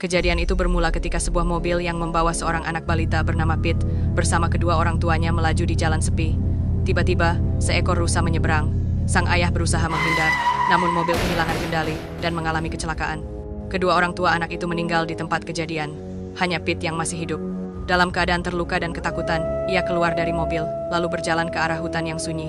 Kejadian itu bermula ketika sebuah mobil yang membawa seorang anak balita bernama Pete bersama kedua orang tuanya melaju di jalan sepi. Tiba-tiba, seekor rusa menyeberang. Sang ayah berusaha menghindar, namun mobil kehilangan kendali dan mengalami kecelakaan. Kedua orang tua anak itu meninggal di tempat kejadian. Hanya Pete yang masih hidup. Dalam keadaan terluka dan ketakutan, ia keluar dari mobil, lalu berjalan ke arah hutan yang sunyi.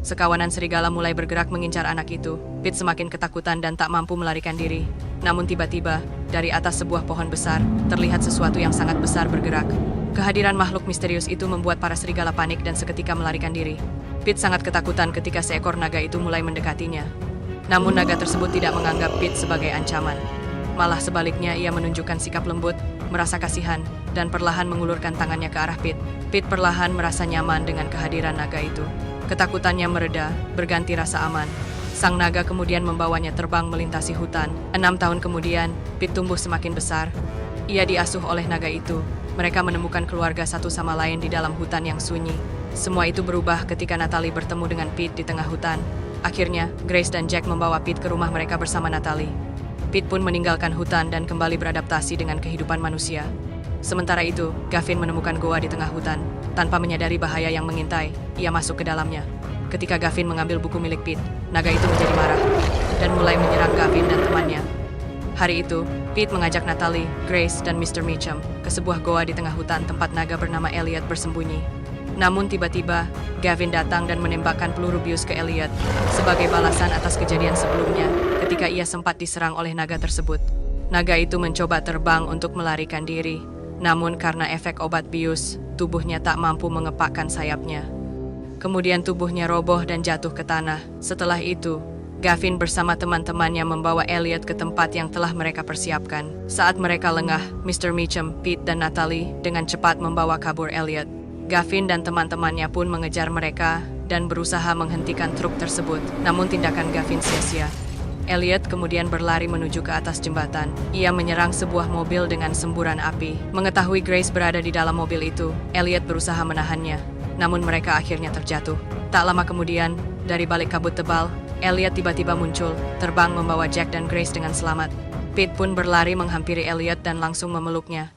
Sekawanan serigala mulai bergerak mengincar anak itu. Pete semakin ketakutan dan tak mampu melarikan diri. Namun tiba-tiba, dari atas sebuah pohon besar, terlihat sesuatu yang sangat besar bergerak. Kehadiran makhluk misterius itu membuat para serigala panik dan seketika melarikan diri. Pete sangat ketakutan ketika seekor naga itu mulai mendekatinya. Namun naga tersebut tidak menganggap Pete sebagai ancaman. Malah sebaliknya ia menunjukkan sikap lembut, merasa kasihan, dan perlahan mengulurkan tangannya ke arah Pete. Pete perlahan merasa nyaman dengan kehadiran naga itu. Ketakutannya mereda, berganti rasa aman. Sang naga kemudian membawanya terbang melintasi hutan. 6 tahun kemudian, Pete tumbuh semakin besar. Ia diasuh oleh naga itu. Mereka menemukan keluarga satu sama lain di dalam hutan yang sunyi. Semua itu berubah ketika Natalie bertemu dengan Pete di tengah hutan. Akhirnya, Grace dan Jack membawa Pete ke rumah mereka bersama Natalie. Pete pun meninggalkan hutan dan kembali beradaptasi dengan kehidupan manusia. Sementara itu, Gavin menemukan goa di tengah hutan. Tanpa menyadari bahaya yang mengintai, ia masuk ke dalamnya. Ketika Gavin mengambil buku milik Pete, naga itu menjadi marah dan mulai menyerang Gavin dan temannya. Hari itu, Pete mengajak Natalie, Grace, dan Mr. Meacham ke sebuah goa di tengah hutan tempat naga bernama Elliot bersembunyi. Namun tiba-tiba, Gavin datang dan menembakkan peluru bius ke Elliot sebagai balasan atas kejadian sebelumnya ketika ia sempat diserang oleh naga tersebut. Naga itu mencoba terbang untuk melarikan diri, namun karena efek obat bius, tubuhnya tak mampu mengepakkan sayapnya. Kemudian tubuhnya roboh dan jatuh ke tanah. Setelah itu, Gavin bersama teman-temannya membawa Elliot ke tempat yang telah mereka persiapkan. Saat mereka lengah, Mr. Meacham, Pete, dan Natalie dengan cepat membawa kabur Elliot. Gavin dan teman-temannya pun mengejar mereka dan berusaha menghentikan truk tersebut. Namun tindakan Gavin sia-sia. Elliot kemudian berlari menuju ke atas jembatan. Ia menyerang sebuah mobil dengan semburan api. Mengetahui Grace berada di dalam mobil itu, Elliot berusaha menahannya. Namun mereka akhirnya terjatuh. Tak lama kemudian, dari balik kabut tebal, Elliot tiba-tiba muncul, terbang membawa Jack dan Grace dengan selamat. Pete pun berlari menghampiri Elliot dan langsung memeluknya.